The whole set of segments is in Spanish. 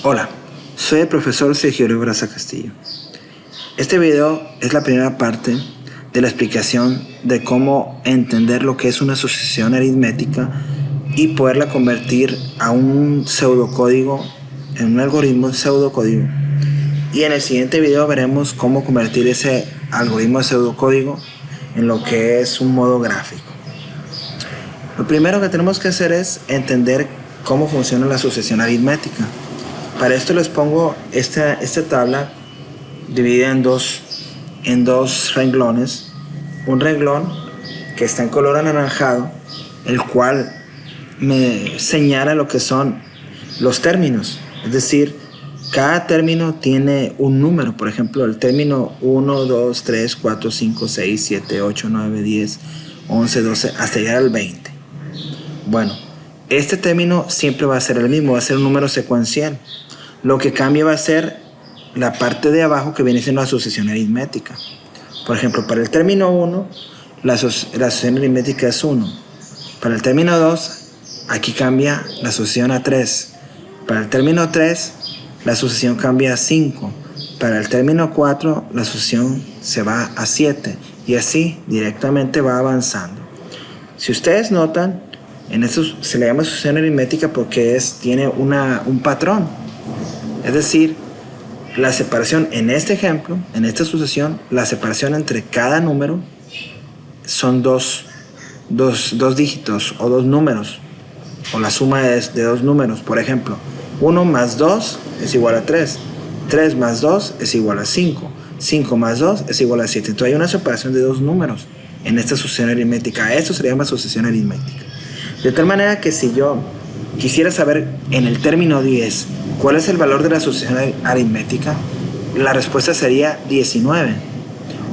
Hola, soy el profesor Sergio Braza Castillo. Este video es la primera parte de la explicación de cómo entender lo que es una sucesión aritmética y poderla convertir a un pseudocódigo, en un algoritmo pseudocódigo. Y en el siguiente video veremos cómo convertir ese algoritmo de pseudocódigo en lo que es un modo gráfico. Lo primero que tenemos que hacer es entender cómo funciona la sucesión aritmética. Para esto les pongo esta tabla dividida en dos renglones. Un renglón que está en color anaranjado, el cual me señala lo que son los términos. Es decir, cada término tiene un número. Por ejemplo, el término 1, 2, 3, 4, 5, 6, 7, 8, 9, 10, 11, 12, hasta llegar al 20. Bueno, este término siempre va a ser el mismo, va a ser un número secuencial. Lo que cambia va a ser la parte de abajo que viene siendo la sucesión aritmética. Por ejemplo, para el término 1, la sucesión aritmética es 1. Para el término 2, aquí cambia la sucesión a 3. Para el término 3, la sucesión cambia a 5. Para el término 4, la sucesión se va a 7. Y así directamente va avanzando. Si ustedes notan, en esto se le llama sucesión aritmética porque tiene un patrón. Es decir, la separación en este ejemplo, en esta sucesión, la separación entre cada número son dos dígitos o dos números, o la suma de dos números. Por ejemplo, 1 más 2 es igual a 3, 3 más 2 es igual a 5, 5 más 2 es igual a 7. Entonces hay una separación de dos números en esta sucesión aritmética. Esto se llama sucesión aritmética. De tal manera que si yo quisiera saber en el término 10 cuál es el valor de la sucesión aritmética, la respuesta sería 19.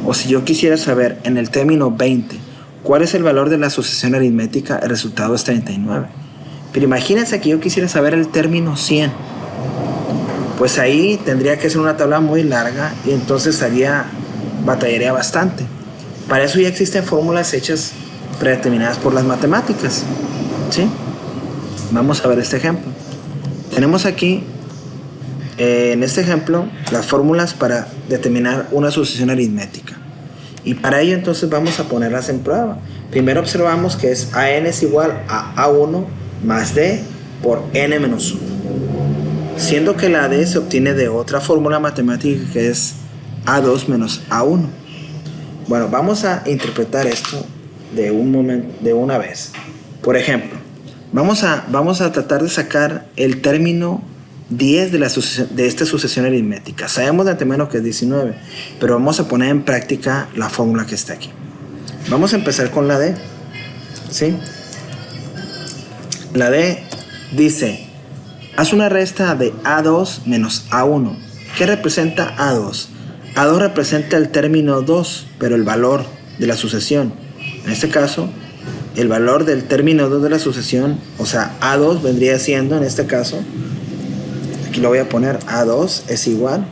O si yo quisiera saber en el término 20 cuál es el valor de la sucesión aritmética, el resultado es 39. Pero imagínense que yo quisiera saber el término 100. Pues ahí tendría que ser una tabla muy larga y entonces batallaría bastante. Para eso ya existen fórmulas hechas predeterminadas por las matemáticas, ¿sí? Vamos a ver este ejemplo. Tenemos aquí, en este ejemplo, las fórmulas para determinar una sucesión aritmética. Y para ello entonces vamos a ponerlas en prueba. Primero observamos que AN es igual a A1 más D por N menos 1. Siendo que la D se obtiene de otra fórmula matemática que es A2 menos A1. Bueno, vamos a interpretar esto de una vez. Por ejemplo, vamos a tratar de sacar el término 10 de esta sucesión aritmética. Sabemos de antemano que es 19, pero vamos a poner en práctica la fórmula que está aquí. Vamos a empezar con la D, ¿sí? La D dice, haz una resta de A2 menos A1. ¿Qué representa A2? A2 representa el término 2, pero el valor de la sucesión. En este caso, el valor del término 2 de la sucesión, o sea, A2 vendría siendo, en este caso, aquí lo voy a poner, A2 es igual,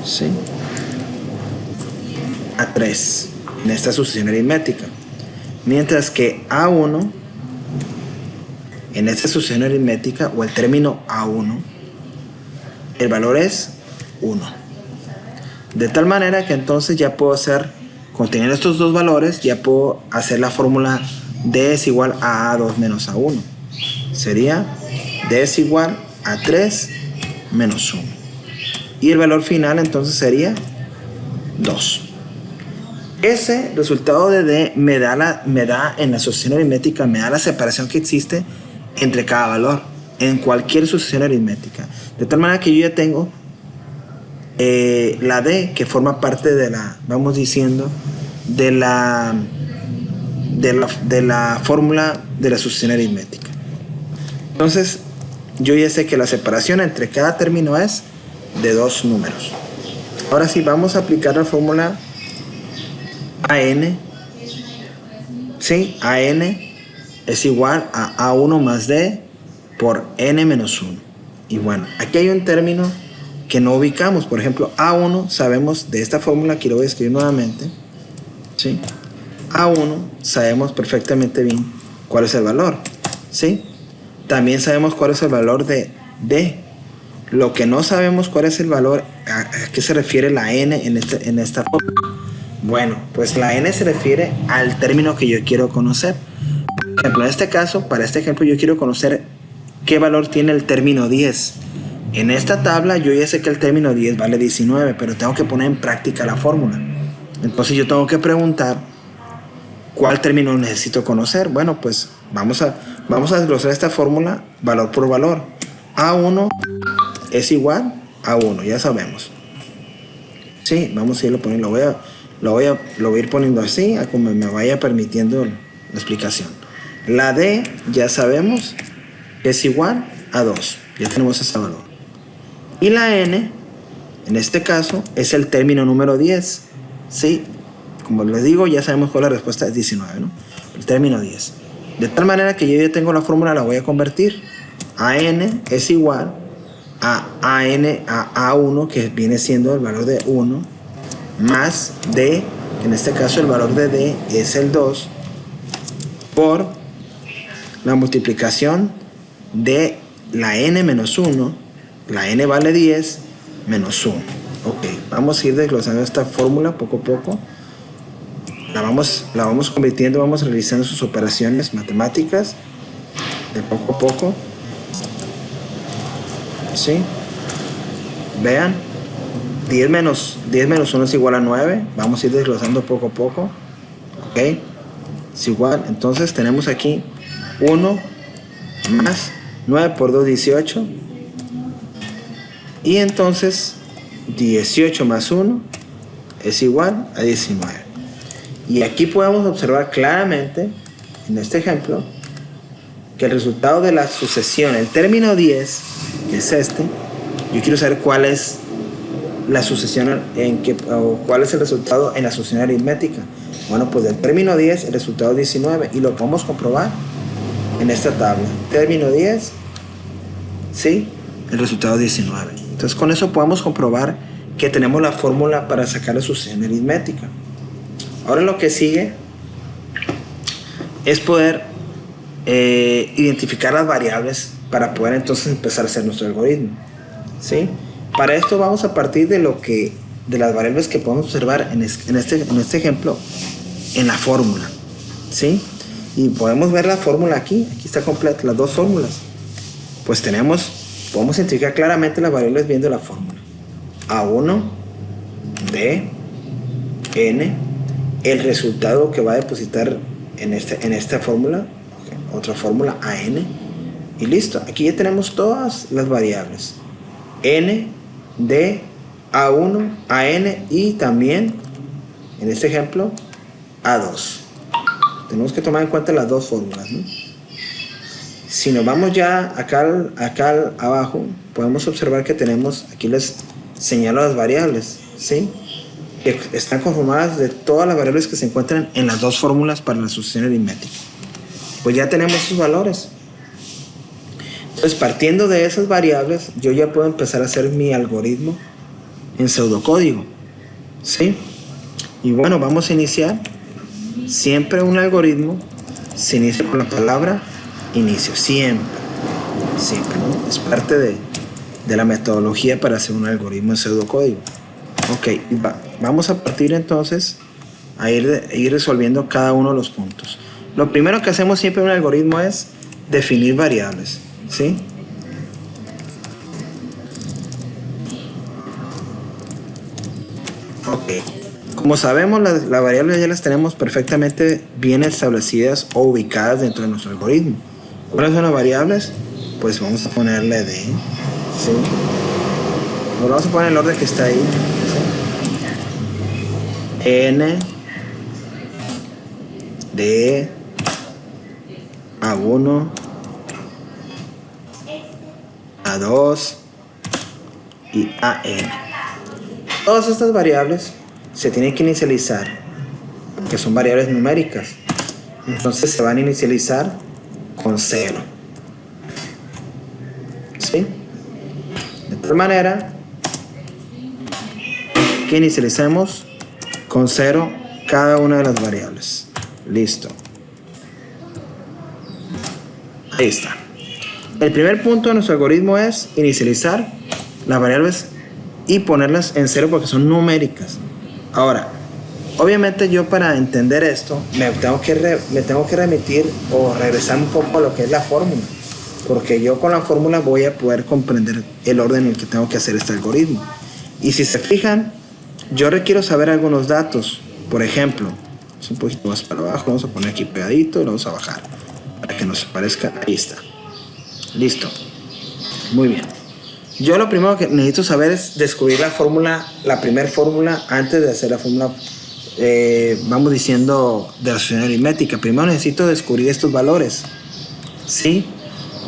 ¿sí?, a 3, en esta sucesión aritmética. Mientras que A1, en esta sucesión aritmética, o el término A1, el valor es 1. De tal manera que entonces ya puedo conteniendo estos dos valores, ya puedo hacer la fórmula D es igual a A2 menos A1. Sería D es igual a 3 menos 1. Y el valor final entonces sería 2. Ese resultado de D me da en la sucesión aritmética, me da la separación que existe entre cada valor en cualquier sucesión aritmética. De tal manera que yo ya tengo la D, que forma parte de la, vamos diciendo, de la fórmula de la sucesión aritmética. Entonces, yo ya sé que la separación entre cada término es de dos números. Ahora sí, vamos a aplicar la fórmula AN. ¿Sí? AN es igual a A1 más D por N menos 1. Y bueno, aquí hay un término que no ubicamos. Por ejemplo, A1 sabemos de esta fórmula, aquí lo voy a escribir nuevamente, ¿sí? A1 sabemos perfectamente bien cuál es el valor, ¿sí? También sabemos cuál es el valor de D, Lo que no sabemos cuál es el valor, a qué se refiere la n en esta fórmula. Bueno, pues la n se refiere al término que yo quiero conocer. Por ejemplo, en este caso, para este ejemplo, yo quiero conocer qué valor tiene el término 10. En esta tabla yo ya sé que el término 10 vale 19, pero tengo que poner en práctica la fórmula. Entonces yo tengo que preguntar cuál término necesito conocer. Bueno, pues vamos a desglosar esta fórmula valor por valor. A1 es igual a 1, ya sabemos. Sí, vamos a irlo poniendo, lo voy a ir poniendo así, a como me vaya permitiendo la explicación. La D ya sabemos que es igual a 2, ya tenemos ese valor. Y la N, en este caso, es el término número 10. ¿Sí? Como les digo, ya sabemos cuál es la respuesta, es 19, ¿no? El término 10. De tal manera que yo ya tengo la fórmula, la voy a convertir. AN es igual a A1, que viene siendo el valor de 1, más D, que en este caso el valor de D es el 2, por la multiplicación de la N menos 1. La n vale 10 menos 1. Ok, vamos a ir desglosando esta fórmula poco a poco. La vamos convirtiendo, vamos realizando sus operaciones matemáticas de poco a poco. ¿Sí? Vean, 10 menos 1 es igual a 9. Vamos a ir desglosando poco a poco. Ok, es igual. Entonces tenemos aquí 1 más 9 por 2, 18. Y entonces 18 más 1 es igual a 19. Y aquí podemos observar claramente, en este ejemplo, que el resultado de la sucesión, el término 10, que es este, yo quiero saber cuál es la sucesión o cuál es el resultado en la sucesión aritmética. Bueno, pues del término 10 el resultado es 19 y lo podemos comprobar en esta tabla. Término 10, ¿sí? El resultado es 19. Entonces con eso podemos comprobar que tenemos la fórmula para sacar la sucesión aritmética. Ahora lo que sigue es poder identificar las variables para poder entonces empezar a hacer nuestro algoritmo. ¿Sí? Para esto vamos a partir de las variables que podemos observar en este ejemplo en la fórmula. ¿Sí? Y podemos ver la fórmula aquí está completa, las dos fórmulas. Pues podemos identificar claramente las variables viendo la fórmula. A1, D, N, el resultado que va a depositar en esta fórmula, otra fórmula, AN, y listo. Aquí ya tenemos todas las variables. N, D, A1, AN y también, en este ejemplo, A2. Tenemos que tomar en cuenta las dos fórmulas, ¿no? Si nos vamos ya acá abajo, podemos observar que tenemos, aquí les señalo las variables, ¿sí? Que están conformadas de todas las variables que se encuentran en las dos fórmulas para la sucesión aritmética. Pues ya tenemos sus valores. Entonces, partiendo de esas variables, yo ya puedo empezar a hacer mi algoritmo en pseudocódigo, ¿sí? Y bueno, vamos a iniciar. Siempre un algoritmo se inicia con la palabra inicio, siempre, ¿no? Es parte de la metodología para hacer un algoritmo en pseudocódigo. Ok, vamos a partir entonces a ir resolviendo cada uno de los puntos. Lo primero que hacemos siempre en un algoritmo es definir variables, ¿sí? Ok, como sabemos, las variables ya las tenemos perfectamente bien establecidas o ubicadas dentro de nuestro algoritmo. ¿Cuáles son las variables? Pues vamos a ponerle D, ¿sí? Nos vamos a poner el orden que está ahí, ¿sí? N, D, A1, A2 y AN. Todas estas variables se tienen que inicializar, que son variables numéricas. Entonces se van a inicializar con 0. ¿Sí? De tal manera que inicialicemos con 0 cada una de las variables. Listo. Ahí está. El primer punto de nuestro algoritmo es inicializar las variables y ponerlas en cero porque son numéricas. Ahora, obviamente yo para entender esto me tengo que remitir o regresar un poco a lo que es la fórmula, porque yo con la fórmula voy a poder comprender el orden en el que tengo que hacer este algoritmo. Y si se fijan, yo requiero saber algunos datos. Por ejemplo, un poquito más para abajo, vamos a poner aquí pegadito y lo vamos a bajar para que nos aparezca. Ahí está. Listo. Muy bien. Yo lo primero que necesito saber es descubrir la fórmula, la primera fórmula, antes de hacer la fórmula, vamos diciendo, de la asociación aritmética. Primero necesito descubrir estos valores. ¿Sí?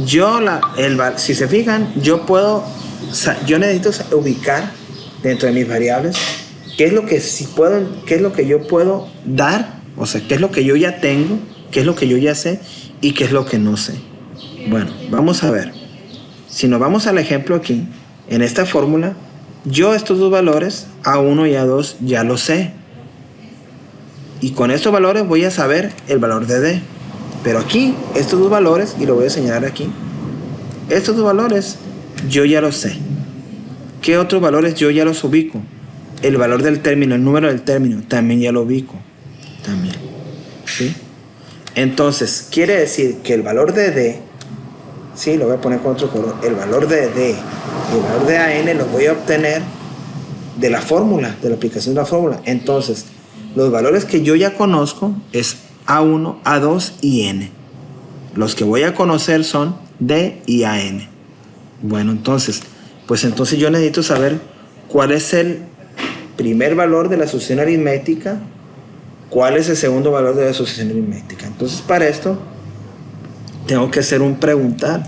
Si se fijan, yo necesito ubicar dentro de mis variables qué es lo que yo puedo dar, o sea, qué es lo que yo ya tengo, qué es lo que yo ya sé y qué es lo que no sé. Bueno, vamos a ver. Si nos vamos al ejemplo aquí, en esta fórmula, yo estos dos valores, A1 y A2, ya los sé. Y con estos valores voy a saber el valor de D. Pero aquí, estos dos valores, y lo voy a señalar aquí, estos dos valores yo ya los sé. ¿Qué otros valores yo ya los ubico? El valor del término, el número del término, también ya lo ubico. También. ¿Sí? Entonces, quiere decir que el valor de D, sí, lo voy a poner con otro color, el valor de D y el valor de AN los voy a obtener de la fórmula, de la aplicación de la fórmula. Entonces, los valores que yo ya conozco es A1, A2 y N. Los que voy a conocer son D y AN. Bueno, entonces yo necesito saber cuál es el primer valor de la asociación aritmética, cuál es el segundo valor de la asociación aritmética. Entonces, para esto tengo que hacer un preguntar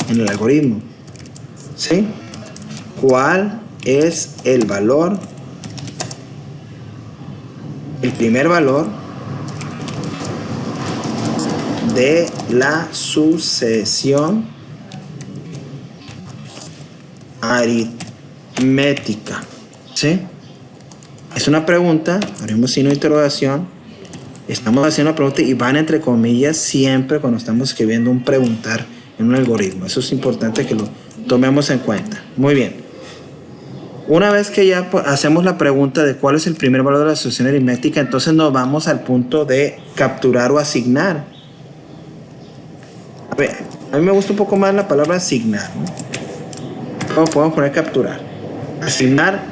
en el algoritmo. ¿Sí? ¿Cuál es el valor, el primer valor de la sucesión aritmética? ¿Sí? Es una pregunta, abrimos signo de interrogación, estamos haciendo una pregunta y van entre comillas siempre cuando estamos escribiendo un preguntar en un algoritmo. Eso es importante que lo tomemos en cuenta. Muy bien. Una vez que ya hacemos la pregunta de cuál es el primer valor de la asociación aritmética, entonces nos vamos al punto de capturar o asignar. A ver, a mí me gusta un poco más la palabra asignar, ¿no? ¿Cómo podemos poner capturar? Asignar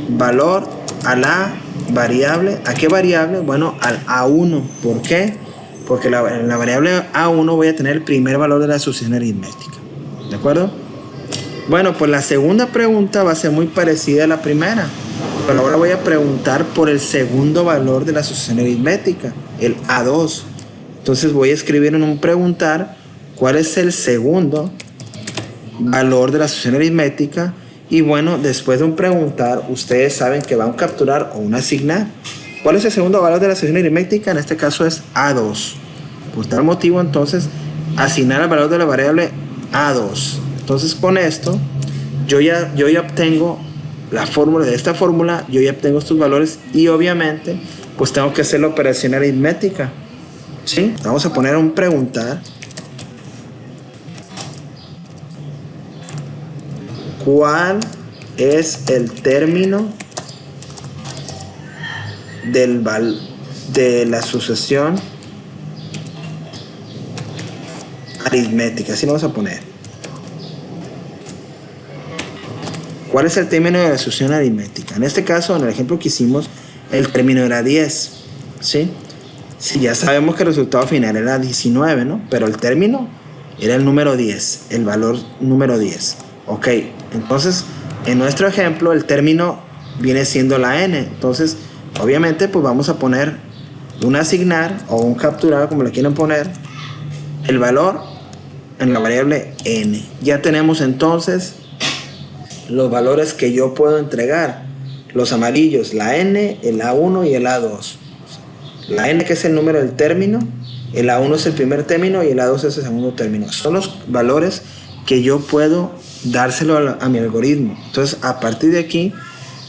valor a la variable. ¿A qué variable? Bueno, al A1. ¿Por qué? Porque en la variable A1 voy a tener el primer valor de la asociación aritmética. ¿De acuerdo? Bueno, pues la segunda pregunta va a ser muy parecida a la primera. Pero ahora voy a preguntar por el segundo valor de la asociación aritmética, el A2. Entonces voy a escribir en un preguntar cuál es el segundo valor de la asociación aritmética. Y bueno, después de un preguntar, ustedes saben que van a capturar o un asignar. ¿Cuál es el segundo valor de la asociación aritmética? En este caso es A2. Por tal motivo, entonces, asignar el valor de la variable A2. Entonces, con esto, yo ya obtengo la fórmula de esta fórmula, yo ya obtengo estos valores y obviamente, pues tengo que hacer la operación aritmética. ¿Sí? Vamos a poner un preguntar. ¿Cuál es el término de la sucesión aritmética? Así lo vamos a poner. ¿Cuál es el término de la sucesión aritmética? En este caso, en el ejemplo que hicimos, el término era 10. ¿Sí? Sí, ya sabemos que el resultado final era 19, ¿no? Pero el término era el número 10, el valor número 10. Ok, entonces, en nuestro ejemplo, el término viene siendo la n. Entonces, obviamente, pues vamos a poner un asignar o un capturar, como le quieran poner, el valor en la variable n. Ya tenemos entonces los valores que yo puedo entregar. Los amarillos, la n, el A1 y el A2. La n, que es el número del término, el A1 es el primer término y el A2 es el segundo término. Son los valores que yo puedo dárselo a mi algoritmo. Entonces, a partir de aquí,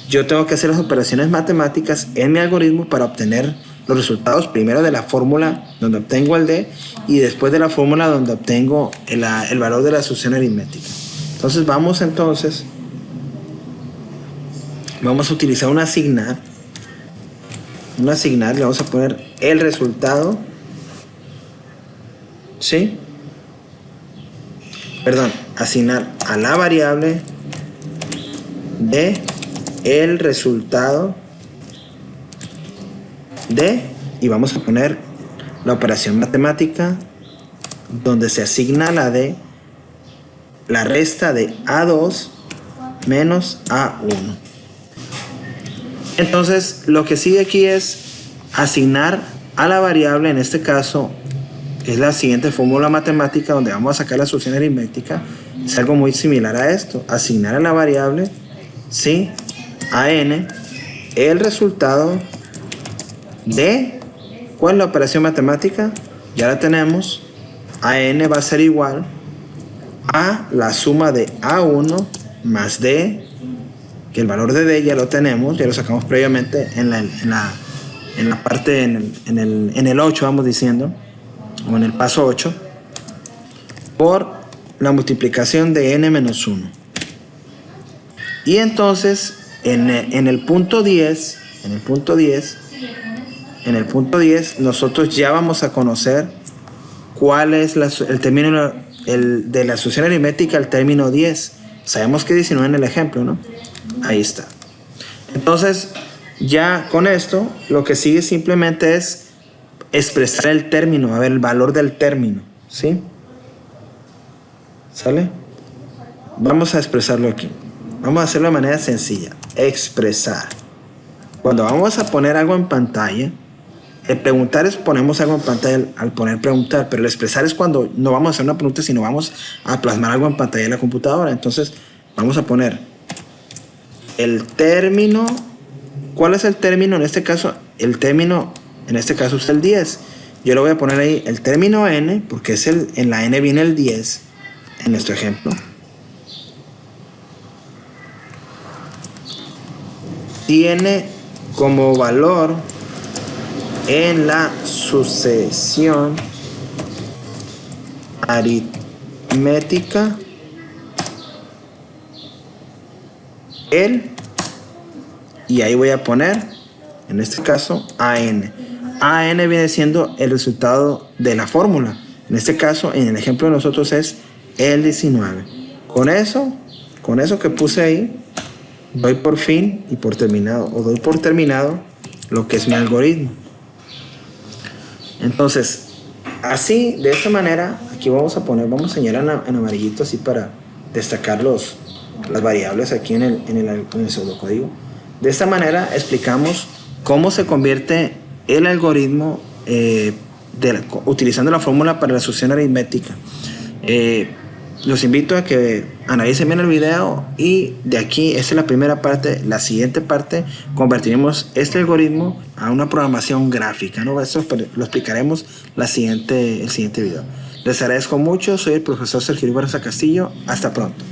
yo tengo que hacer las operaciones matemáticas en mi algoritmo para obtener los resultados, primero de la fórmula donde obtengo el D y después de la fórmula donde obtengo el valor de la asociación aritmética. Entonces vamos a utilizar un asignar. Le vamos a poner el resultado, ¿sí? Perdón, asignar a la variable de el resultado de, y vamos a poner la operación matemática donde se asigna la de la resta de A2 menos A1. Entonces lo que sigue aquí es asignar a la variable, en este caso es la siguiente fórmula matemática donde vamos a sacar la solución aritmética. Es algo muy similar a esto: asignar a la variable, ¿sí?, a n el resultado de, ¿cuál es la operación matemática? Ya la tenemos. A n va a ser igual a la suma de A1 más D, que el valor de D ya lo tenemos, ya lo sacamos previamente en la parte, en el 8, vamos diciendo, o en el paso 8, por la multiplicación de n menos 1. Y entonces en el punto 10 nosotros ya vamos a conocer cuál es el término de la solución aritmética, el término 10. Sabemos que 19 en el ejemplo, ¿no? Ahí está. Entonces ya con esto lo que sigue simplemente es expresar el término, a ver el valor del término, ¿sí? ¿Sale? Vamos a expresarlo aquí. Vamos a hacerlo de manera sencilla. Expresar. Cuando vamos a poner algo en pantalla, el preguntar es ponemos algo en pantalla al poner preguntar, pero el expresar es cuando no vamos a hacer una pregunta, sino vamos a plasmar algo en pantalla de la computadora. Entonces vamos a poner el término. ¿Cuál es el término en este caso? El término en este caso es el 10. Yo le voy a poner ahí el término n, porque es en la n viene el 10 en nuestro ejemplo. Tiene como valor en la sucesión aritmética y ahí voy a poner en este caso AN. AN viene siendo el resultado de la fórmula. En este caso, en el ejemplo de nosotros es el 19. Con eso que puse ahí, doy por fin y por terminado, o doy por terminado lo que es mi algoritmo. Entonces, así, de esta manera, aquí vamos a señalar en amarillito así para destacar las variables aquí en el pseudocódigo. De esta manera explicamos cómo se convierte el algoritmo utilizando la fórmula para la solución aritmética. Los invito a que analicen bien el video y de aquí, esta es la primera parte. La siguiente parte convertiremos este algoritmo a una programación gráfica, ¿no? Eso lo explicaremos el siguiente video. Les agradezco mucho, soy el profesor Sergio Barraza Castillo, hasta pronto.